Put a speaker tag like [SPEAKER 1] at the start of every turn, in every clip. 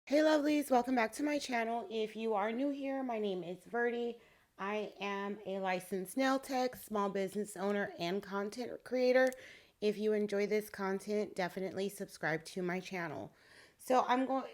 [SPEAKER 1] Hey lovelies, welcome back to my channel. If you are new here, my name is Verdie. I am a licensed nail tech, small business owner, and content creator. If you enjoy this content, definitely subscribe to my channel.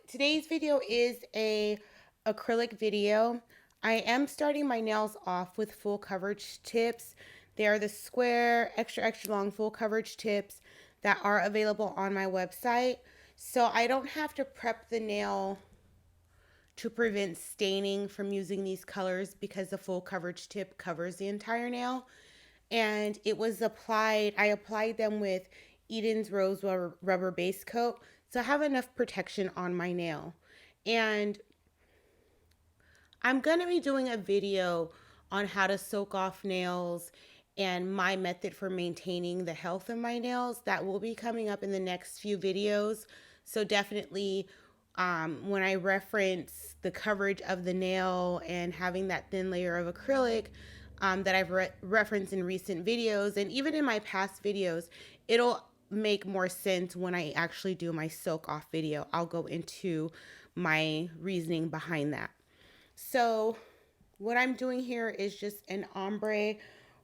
[SPEAKER 1] Today's video is a acrylic video. I am starting my nails off with full coverage tips. They are the square, extra long full coverage tips that are available on my website. So I don't have to prep the nail to prevent staining from using these colors because the full coverage tip covers the entire nail. And I applied them with E.Den'S Rose Rubber Base Coat. So I have enough protection on my nail. And I'm going to be doing a video on how to soak off nails and my method for maintaining the health of my nails. That will be coming up in the next few videos. So definitely when I reference the coverage of the nail and having that thin layer of acrylic that I've referenced in recent videos and even in my past videos, it'll make more sense when I actually do my soak off video. I'll go into my reasoning behind that. So what I'm doing here is just an ombre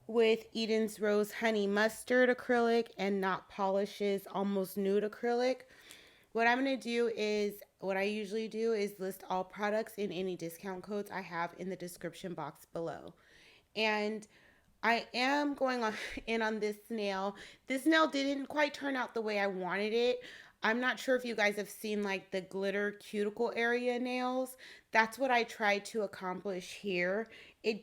[SPEAKER 1] with E.Den'S Rose Honey Mustard acrylic and Not Polish's Almost Nude acrylic. What I'm going to do is, what I usually do is list all products and any discount codes I have in the description box below. And I am going on in on this nail. This nail didn't quite turn out the way I wanted it. I'm not sure if you guys have seen like the glitter cuticle area nails. That's what I tried to accomplish here. It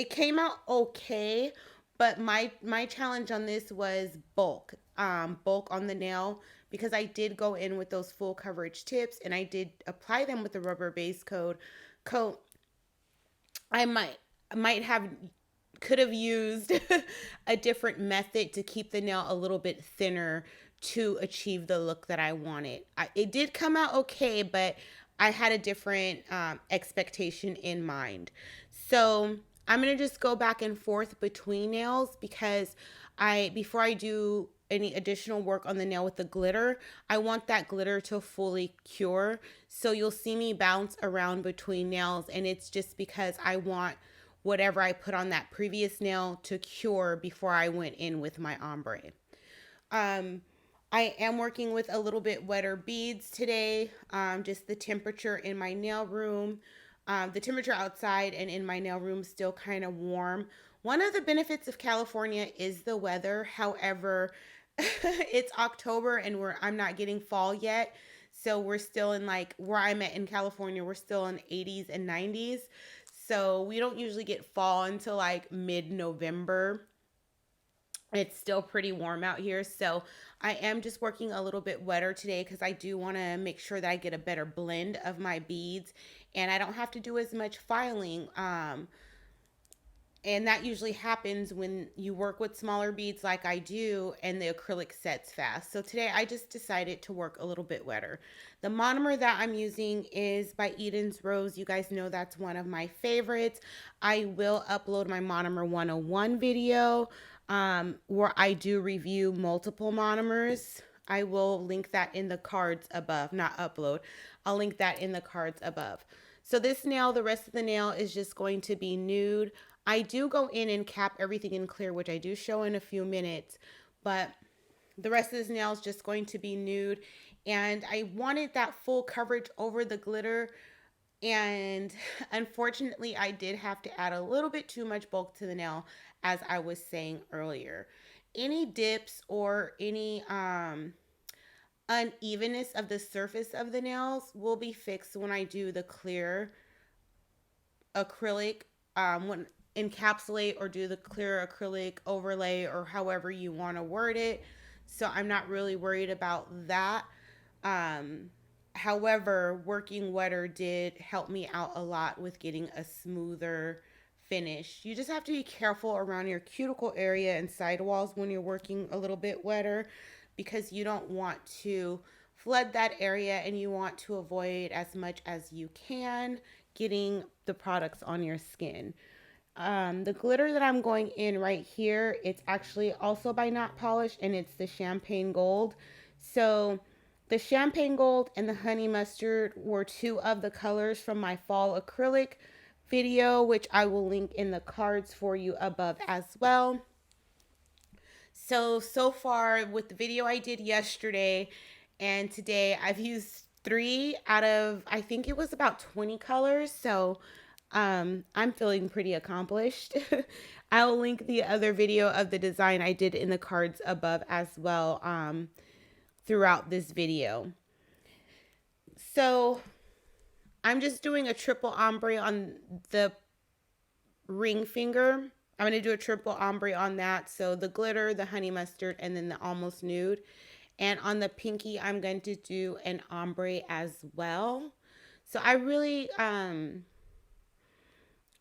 [SPEAKER 1] came out okay, but my challenge on this was bulk on the nail, because I did go in with those full coverage tips and I did apply them with the rubber base coat. I might have could have used a different method to keep the nail a little bit thinner to achieve the look that I wanted. It did come out okay, but I had a different expectation in mind. So I'm going to just go back and forth between nails because before I do any additional work on the nail with the glitter, I want that glitter to fully cure. So you'll see me bounce around between nails, and it's just because I want whatever I put on that previous nail to cure before I went in with my ombre. Um, I am working with a little bit wetter beads today. Just the temperature in my nail room, the temperature outside and in my nail room still kind of warm. One of the benefits of California is the weather. However, it's October and I'm not getting fall yet. So we're still in, like, where I'm at in California, we're still in 80s and 90s. So we don't usually get fall until like mid-November. It's still pretty warm out here. So I am just working a little bit wetter today because I do want to make sure that I get a better blend of my beads and I don't have to do as much filing. And that usually happens when you work with smaller beads like I do and the acrylic sets fast. So today I just decided to work a little bit wetter. The monomer that I'm using is by E.Den'S Rose. You guys know that's one of my favorites. I will upload my Monomer 101 video where I do review multiple monomers. I will link that in the cards above, not upload. I'll link that in the cards above. So this nail, the rest of the nail is just going to be nude. I do go in and cap everything in clear, which I do show in a few minutes, but the rest of this nail is just going to be nude. And I wanted that full coverage over the glitter. And unfortunately, I did have to add a little bit too much bulk to the nail, as I was saying earlier. Any dips or any unevenness of the surface of the nails will be fixed when I do the clear acrylic, when encapsulate or do the clear acrylic overlay or however you want to word it. So I'm not really worried about that. However, working wetter did help me out a lot with getting a smoother finish. You just have to be careful around your cuticle area and sidewalls when you're working a little bit wetter, because you don't want to flood that area and you want to avoid as much as you can getting the products on your skin. The glitter that I'm going in right here, it's actually also by Not Polish and it's the Champagne Gold. So The champagne gold and the honey mustard were two of the colors from my fall acrylic video, which I will link in the cards for you above as well. So far with the video I did yesterday and today, I've used 3 out of, I think it was about 20 colors. So I'm feeling pretty accomplished. I'll link the other video of the design I did in the cards above as well throughout this video. So I'm just doing a triple ombre on the ring finger. I'm going to do a triple ombre on that. So the glitter, the honey mustard, and then the almost nude. And on the pinky, I'm going to do an ombre as well. So I really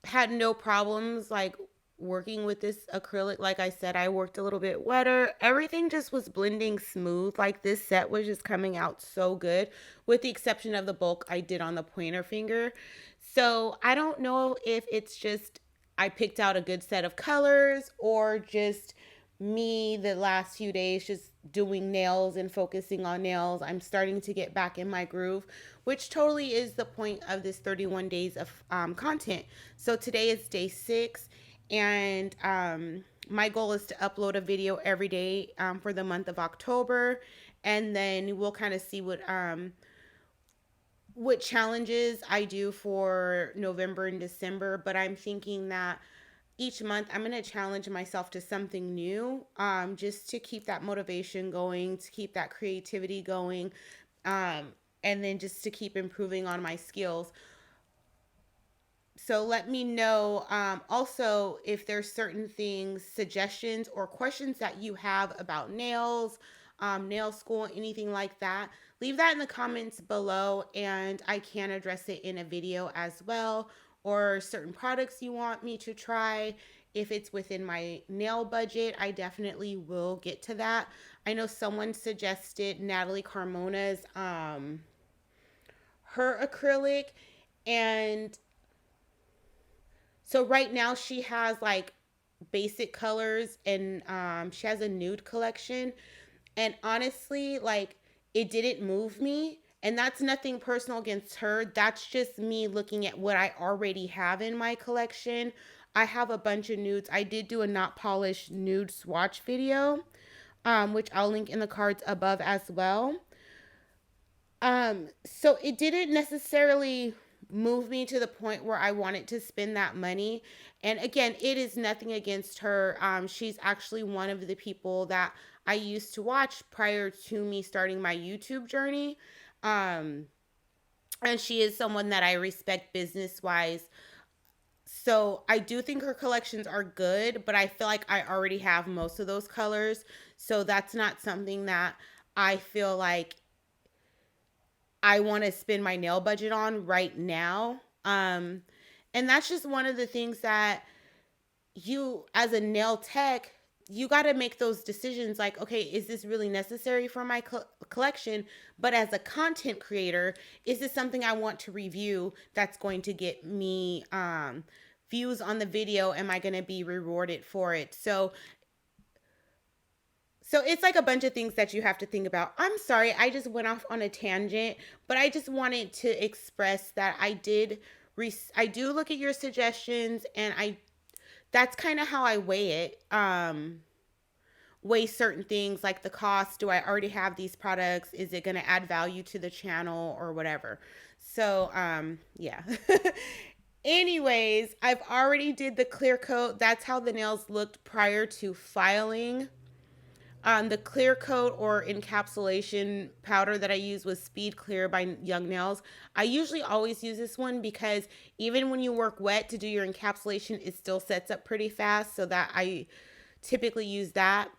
[SPEAKER 1] had no problems like working with this acrylic. Like I said, I worked a little bit wetter. Everything just was blending smooth. Like this set was just coming out so good, with the exception of the bulk I did on the pointer finger. So I don't know if it's just I picked out a good set of colors, or just me the last few days just doing nails and focusing on nails. I'm starting to get back in my groove, which totally is the point of this 31 days of content. So today is day 6, and my goal is to upload a video every day for the month of October, and then we'll kind of see what challenges I do for November and December. But I'm thinking that each month I'm going to challenge myself to something new, just to keep that motivation going, to keep that creativity going, and then just to keep improving on my skills. So let me know also if there's certain things, suggestions, or questions that you have about nails, nail school, anything like that. Leave that in the comments below, and I can address it in a video as well. Or certain products you want me to try. If it's within my nail budget, I definitely will get to that. I know someone suggested Natalie Carmona's her acrylic, and so right now she has like basic colors, and she has a nude collection. And honestly, like, it didn't move me. And that's nothing personal against her. That's just me looking at what I already have in my collection. I have a bunch of nudes. I did do a not polished nude swatch video, which I'll link in the cards above as well. So it didn't necessarily move me to the point where I wanted to spend that money. And again, it is nothing against her. She's actually one of the people that I used to watch prior to me starting my YouTube journey. And she is someone that I respect business wise. So I do think her collections are good, but I feel like I already have most of those colors. So that's not something that I feel like I want to spend my nail budget on right now. And that's just one of the things that you, as a nail tech, you got to make those decisions like, okay, is this really necessary for my collection? But as a content creator, is this something I want to review that's going to get me views on the video? Am I going to be rewarded for it? So it's like a bunch of things that you have to think about. I'm sorry, I just went off on a tangent, but I just wanted to express that I do look at your suggestions, and that's kind of how I weigh it. Weigh certain things like the cost. Do I already have these products? Is it going to add value to the channel or whatever? So, yeah. Anyways, I've already did the clear coat. That's how the nails looked prior to filing. The clear coat or encapsulation powder that I use was Speed Clear by Young Nails. I usually always use this one because even when you work wet to do your encapsulation, it still sets up pretty fast, so that I typically use that.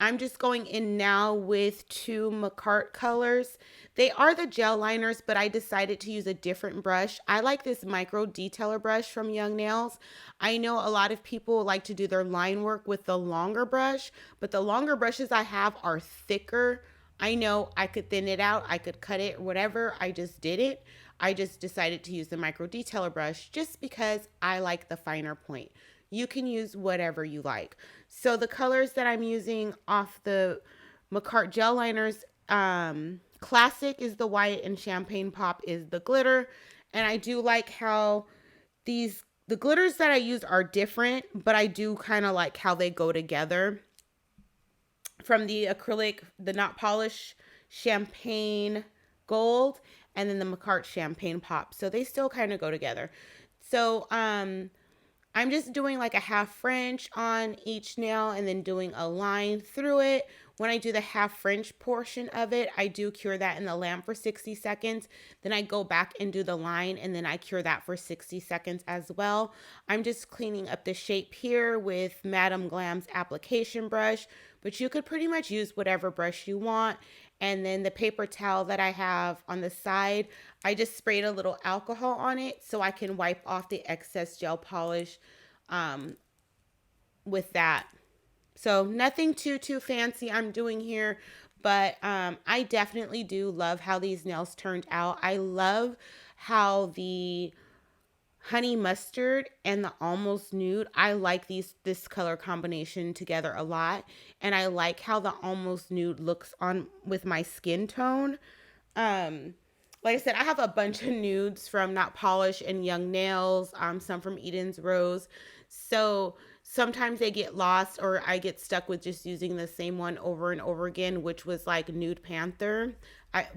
[SPEAKER 1] I'm just going in now with 2 MAKARTT colors. They are the gel liners, but I decided to use a different brush. I like this micro detailer brush from Young Nails. I know a lot of people like to do their line work with the longer brush, but the longer brushes I have are thicker. I know I could thin it out, I could cut it, whatever. I just did it. I just decided to use the micro detailer brush just because I like the finer point. You can use whatever you like. So the colors that I'm using off the MAKARTT gel liners, Classic is the white and Champagne Pop is the glitter. And I do like how the glitters that I use are different, but I do kind of like how they go together. From the acrylic, the Not Polish Champagne Gold, and then the MAKARTT Champagne Pop. So they still kind of go together. So I'm just doing like a half French on each nail and then doing a line through it. When I do the half French portion of it, I do cure that in the lamp for 60 seconds. Then I go back and do the line, and then I cure that for 60 seconds as well. I'm just cleaning up the shape here with Madame Glam's application brush, but you could pretty much use whatever brush you want. And then the paper towel that I have on the side, I just sprayed a little alcohol on it so I can wipe off the excess gel polish with that. So nothing too fancy I'm doing here, but I definitely do love how these nails turned out. I love how the honey mustard and the almost nude, I like this color combination together a lot, and I like how the almost nude looks on with my skin tone. Like I said, I have a bunch of nudes from Not Polish and Young Nails, some from E.Den'S Rose. So sometimes they get lost, or I get stuck with just using the same one over and over again, which was like Nude Panther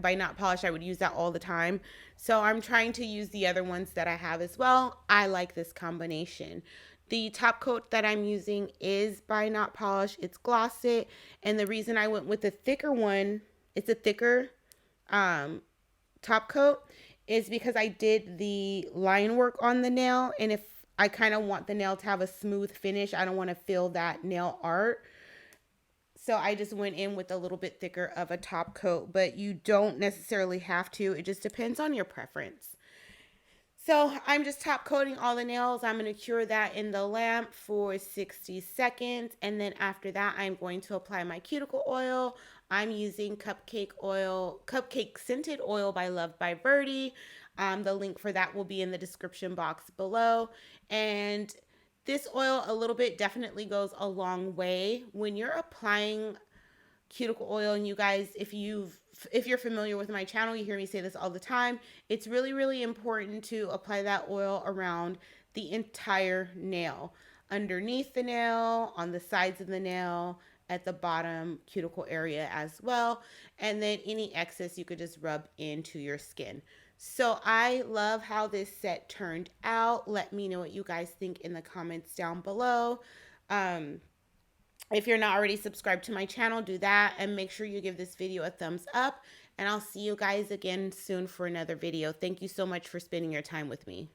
[SPEAKER 1] by Not Polish. I would use that all the time. So I'm trying to use the other ones that I have as well. I like this combination. The top coat that I'm using is by Not Polish. It's Gloss It. And the reason I went with the thicker one, it's a thicker top coat, is because I did the line work on the nail, and if I kind of want the nail to have a smooth finish, I don't want to feel that nail art, so I just went in with a little bit thicker of a top coat, but you don't necessarily have to. It just depends on your preference. So I'm just top coating all the nails. I'm going to cure that in the lamp for 60 seconds. And then after that, I'm going to apply my cuticle oil. I'm using CUPCAKE scented oil by lovedbyverdie. The link for that will be in the description box below. And this oil a little bit definitely goes a long way when you're applying cuticle oil. And you guys, if you're familiar with my channel, you hear me say this all the time. It's really important to apply that oil around the entire nail, underneath the nail, on the sides of the nail, at the bottom cuticle area as well. And then any excess you could just rub into your skin. So I love how this set turned out. Let me know what you guys think in the comments down below. If you're not already subscribed to my channel, do that, and make sure you give this video a thumbs up, and I'll see you guys again soon for another video. Thank you so much for spending your time with me.